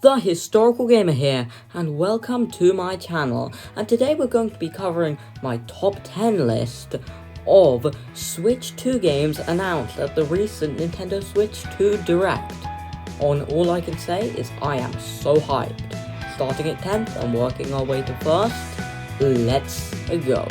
The Historical Gamer here, and welcome to my channel. And today we're going to be covering my top 10 list of Switch 2 games announced at the recent Nintendo Switch 2 Direct. All I can say is I am so hyped. Starting at 10th and working our way to 1st, let's go.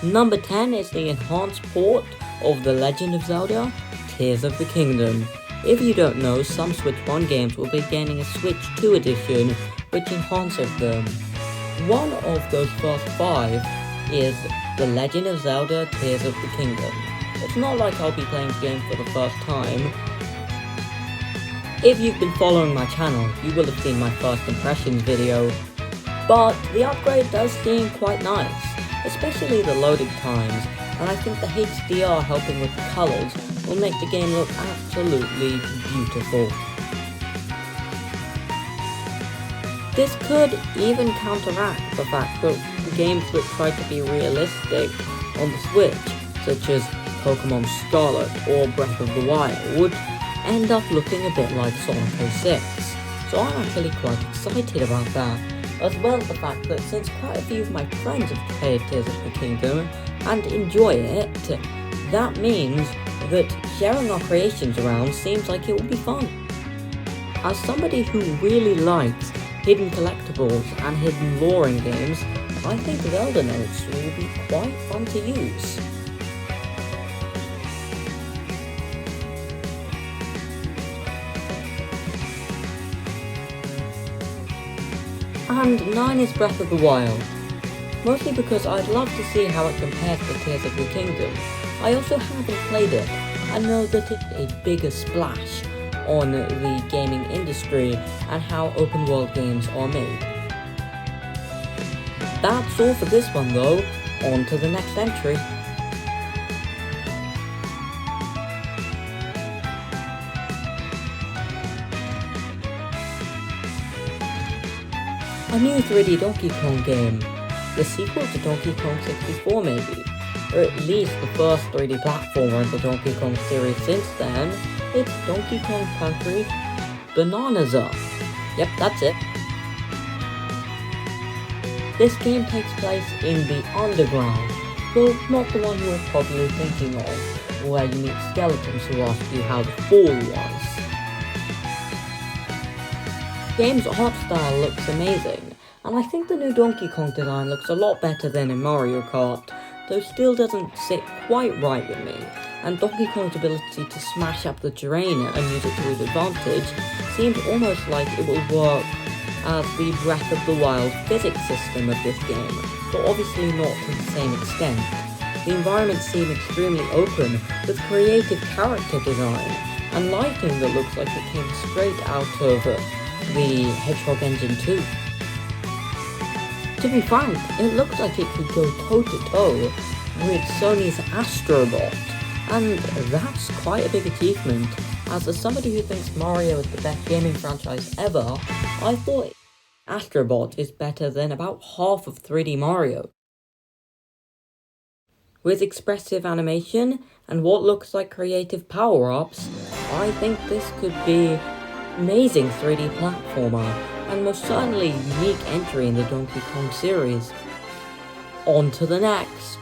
Number 10 is the enhanced port of The Legend of Zelda: Tears of the Kingdom. If you don't know, some Switch 1 games will be gaining a Switch 2 edition, which enhances them. One of those first 5 is The Legend of Zelda: Tears of the Kingdom. It's not like I'll be playing the game for the first time. If you've been following my channel, you will have seen my first impressions video, but the upgrade does seem quite nice, especially the loading times, and I think the HDR helping with the colours will make the game look absolutely beautiful. This could even counteract the fact that the games that try to be realistic on the Switch, such as Pokemon Scarlet or Breath of the Wild, end up looking a bit like Sonic 06. So I'm actually quite excited about that, as well as the fact that since quite a few of my friends have played Tears of the Kingdom and enjoy it, that means that sharing our creations around seems like it will be fun. As somebody who really likes hidden collectibles and hidden lore in games, I think Zelda notes will be quite fun to use. And 9 is Breath of the Wild, mostly because I'd love to see how it compares to Tears of the Kingdom. I also haven't played it, and know that it's a bigger splash on the gaming industry and how open world games are made. That's all for this one though, on to the next entry. A new 3D Donkey Kong game, the sequel to Donkey Kong 64 maybe, or at least the first 3D platformer in the Donkey Kong series since then. It's Donkey Kong Country Bonanza. Yep, that's it. This game takes place in the underground, though not the one you're probably thinking of, where you meet skeletons who ask you how the fall was. Game's art style looks amazing, and I think the new Donkey Kong design looks a lot better than in Mario Kart, though still doesn't sit quite right with me, and Donkey Kong's ability to smash up the terrain and use it to his advantage seems almost like it will work as the Breath of the Wild physics system of this game, but obviously not to the same extent. The environments seem extremely open, with creative character design, and lighting that looks like it came straight out of the Hedgehog Engine 2. To be frank, it looks like it could go toe-to-toe with Sony's Astrobot, and that's quite a big achievement, as somebody who thinks Mario is the best gaming franchise ever, I thought Astrobot is better than about half of 3D Mario. With expressive animation and what looks like creative power-ups, I think this could be amazing 3D platformer, and most certainly a unique entry in the Donkey Kong series. On to the next.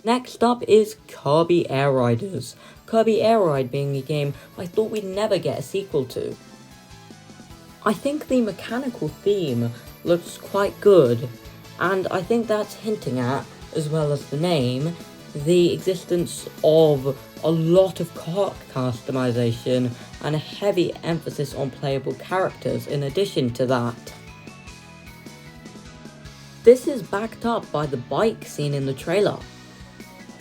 Next up is Kirby Air Riders. Kirby Air Ride being a game I thought we'd never get a sequel to. I think the mechanical theme looks quite good, and I think that's hinting at, as well as the name, the existence of a lot of kart customization and a heavy emphasis on playable characters in addition to that. This is backed up by the bike seen in the trailer.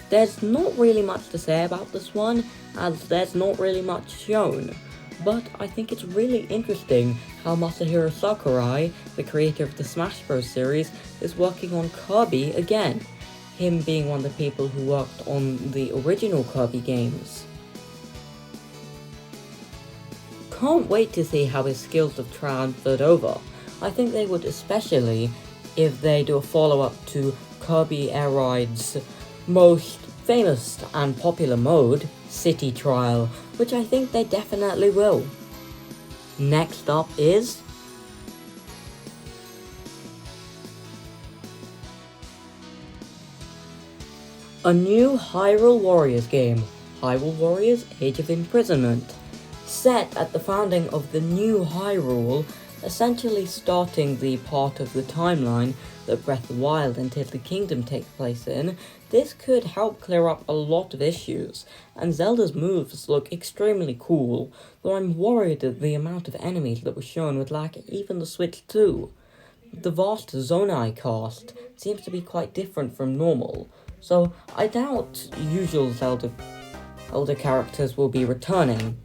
There's not really much to say about this one, as there's not really much shown, but I think it's really interesting how Masahiro Sakurai, the creator of the Smash Bros. Series, is working on Kirby again, him being one of the people who worked on the original Kirby games. Can't wait to see how his skills have transferred over. I think they would, especially if they do a follow-up to Kirby Air Ride's most famous and popular mode, City Trial, which I think they definitely will. Next up is a new Hyrule Warriors game, Hyrule Warriors Age of Imprisonment, set at the founding of the new Hyrule, essentially starting the part of the timeline that Breath of the Wild and Tears of the Kingdom takes place in. This could help clear up a lot of issues, and Zelda's moves look extremely cool, though I'm worried that the amount of enemies that was shown would lack even the Switch 2. The vast Zonai cast seems to be quite different from normal, so I doubt usual Zelda characters will be returning.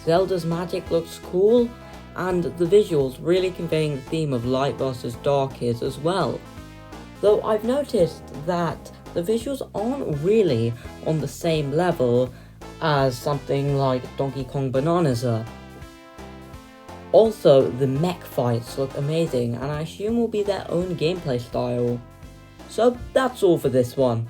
Zelda's magic looks cool, and the visuals really conveying the theme of light versus dark is as well. Though I've noticed that the visuals aren't really on the same level as something like Donkey Kong Bananas are. Also, the mech fights look amazing, and I assume will be their own gameplay style. So that's all for this one.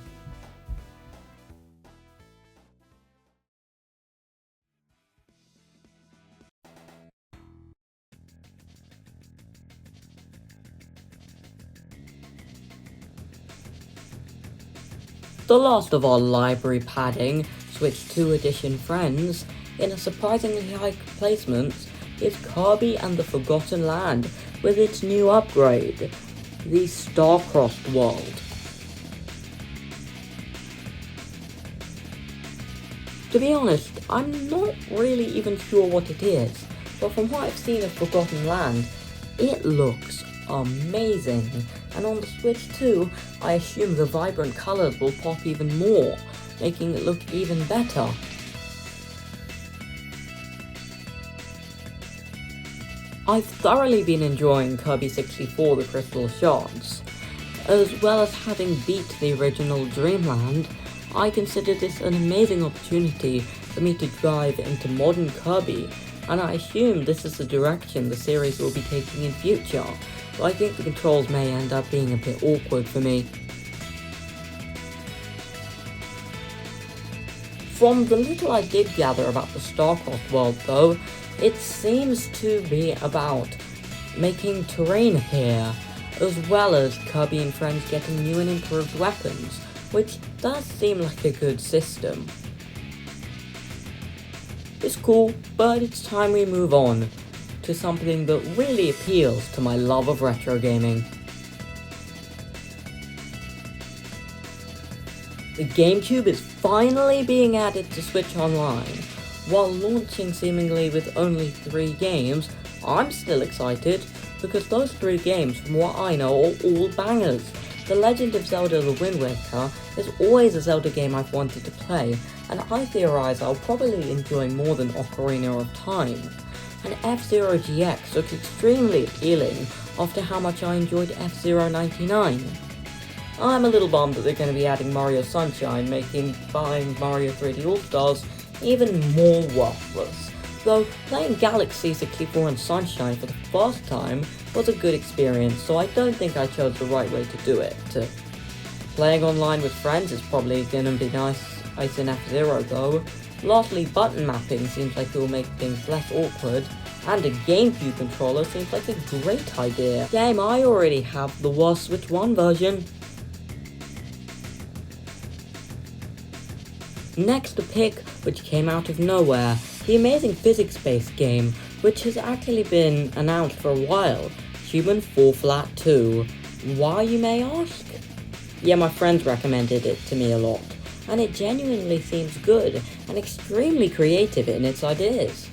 The last of our library padding Switch 2 edition friends, in a surprisingly high placement, is Kirby and the Forgotten Land with its new upgrade, the Star-Crossed World. To be honest, I'm not really even sure what it is, but from what I've seen of Forgotten Land, it looks amazing, and on the Switch 2, I assume the vibrant colours will pop even more, making it look even better. I've thoroughly been enjoying Kirby 64 The Crystal Shards. As well as having beat the original Dreamland, I consider this an amazing opportunity for me to dive into modern Kirby, and I assume this is the direction the series will be taking in future, but I think the controls may end up being a bit awkward for me. From the little I did gather about the Star-Crossed world though, it seems to be about making terrain appear, as well as Kirby and friends getting new and improved weapons, which does seem like a good system. It's cool, but it's time we move on to something that really appeals to my love of retro gaming. The GameCube is finally being added to Switch Online. While launching seemingly with only 3 games, I'm still excited because those 3 games, from what I know, are all bangers. The Legend of Zelda The Wind Waker is always a Zelda game I've wanted to play, and I theorise I'll probably enjoy more than Ocarina of Time. And F-Zero GX looks extremely appealing after how much I enjoyed F-Zero 99. I'm a little bummed that they're going to be adding Mario Sunshine, making buying Mario 3D All-Stars even more worthless. Though playing Galaxy 64 and Sunshine for the first time was a good experience, so I don't think I chose the right way to do it. Playing online with friends is probably gonna be nice in F-Zero though. Lastly, button mapping seems like it will make things less awkward, and a GameCube controller seems like a great idea. Game, I already have the Switch 1 version. Next, a pick which came out of nowhere, the amazing physics-based game, which has actually been announced for a while, Human Fall Flat 2. Why, you may ask? Yeah, my friends recommended it to me a lot, and it genuinely seems good and extremely creative in its ideas.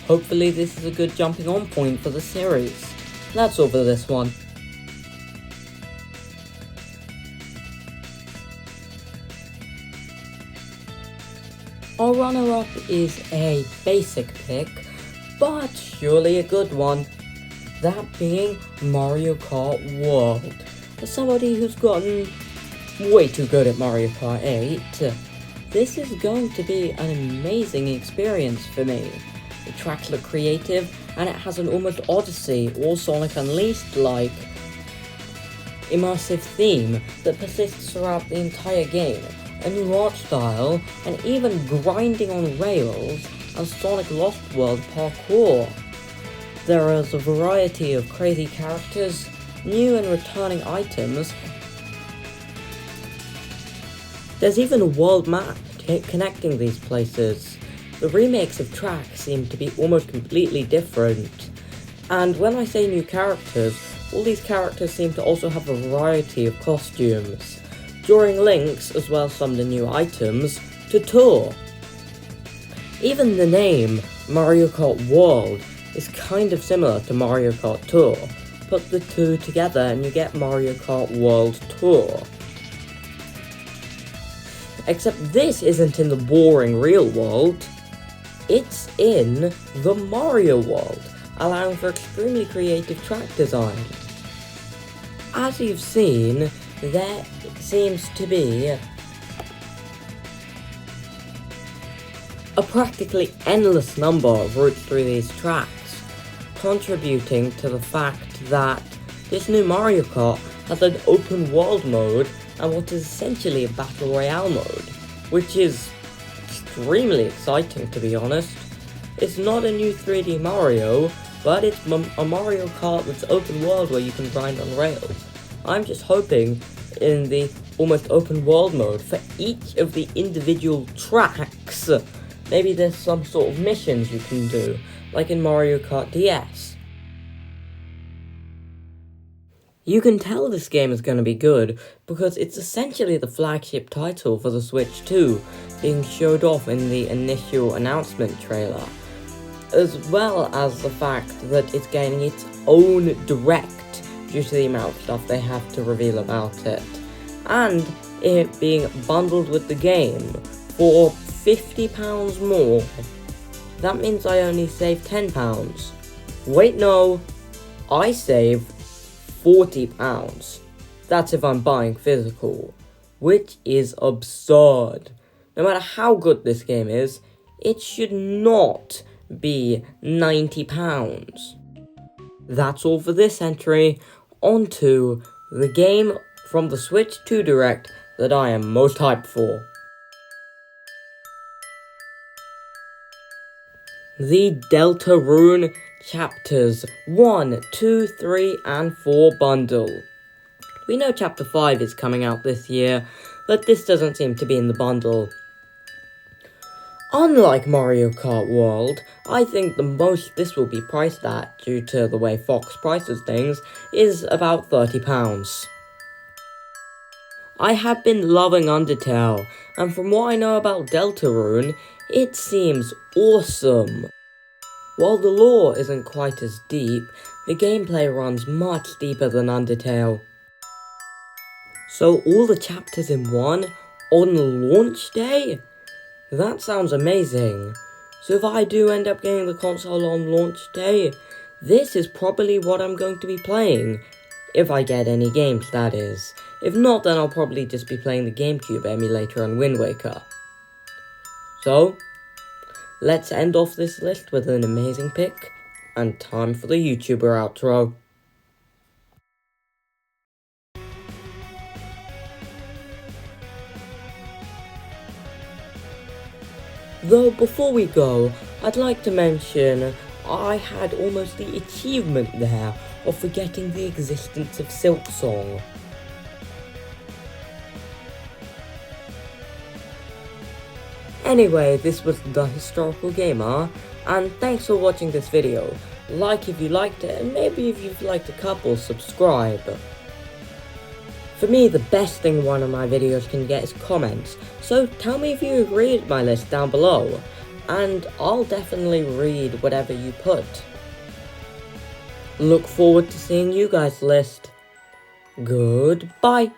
Hopefully this is a good jumping on point for the series. That's all for this one. Our runner-up is a basic pick, but surely a good one. That being Mario Kart World. As somebody who's gotten way too good at Mario Kart 8, this is going to be an amazing experience for me. The tracks look creative, and it has an almost Odyssey or Sonic Unleashed-like immersive theme that persists throughout the entire game. A new art style, and even grinding on rails and Sonic Lost World parkour. There is a variety of crazy characters, new and returning items. There's even a world map connecting these places. The remakes of tracks seem to be almost completely different. And when I say new characters, all these characters seem to also have a variety of costumes. During links, as well as some of the new items, to Tour. Even the name, Mario Kart World, is kind of similar to Mario Kart Tour. Put the two together and you get Mario Kart World Tour. Except this isn't in the boring real world, it's in the Mario world, allowing for extremely creative track design. As you've seen, there seems to be a practically endless number of routes through these tracks, contributing to the fact that this new Mario Kart has an open world mode and what is essentially a battle royale mode, which is extremely exciting, to be honest. It's not a new 3D Mario, but it's a Mario Kart that's open world where you can grind on rails. I'm just hoping in the almost open world mode for each of the individual tracks, maybe there's some sort of missions you can do, like in Mario Kart DS. You can tell this game is going to be good because it's essentially the flagship title for the Switch 2, being showed off in the initial announcement trailer, as well as the fact that it's gaining its own direct due to the amount of stuff they have to reveal about it, and it being bundled with the game for £50 more. That means I only save £10. Wait, no, I save £40. That's if I'm buying physical, which is absurd. No matter how good this game is, it should not be £90. That's all for this entry. On to the game from the Switch 2 Direct that I am most hyped for. The Deltarune Chapters 1, 2, 3, and 4 bundle. We know Chapter 5 is coming out this year, but this doesn't seem to be in the bundle. Unlike Mario Kart World, I think the most this will be priced at, due to the way Fox prices things, is about £30. I have been loving Undertale, and from what I know about Deltarune, it seems awesome. While the lore isn't quite as deep, the gameplay runs much deeper than Undertale. So all the chapters in one, on launch day? That sounds amazing. So if I do end up getting the console on launch day, this is probably what I'm going to be playing. If I get any games, that is. If not, then I'll probably just be playing the GameCube emulator and Wind Waker. So, let's end off this list with an amazing pick, and time for the YouTuber outro. Though before we go, I'd like to mention I had almost the achievement there of forgetting the existence of Silksong. Anyway, this was The Historical Gamer, and thanks for watching this video. Like if you liked it, and maybe if you've liked a couple, subscribe. For me, the best thing one of my videos can get is comments, so tell me if you agree with my list down below, and I'll definitely read whatever you put. Look forward to seeing you guys' list. Goodbye.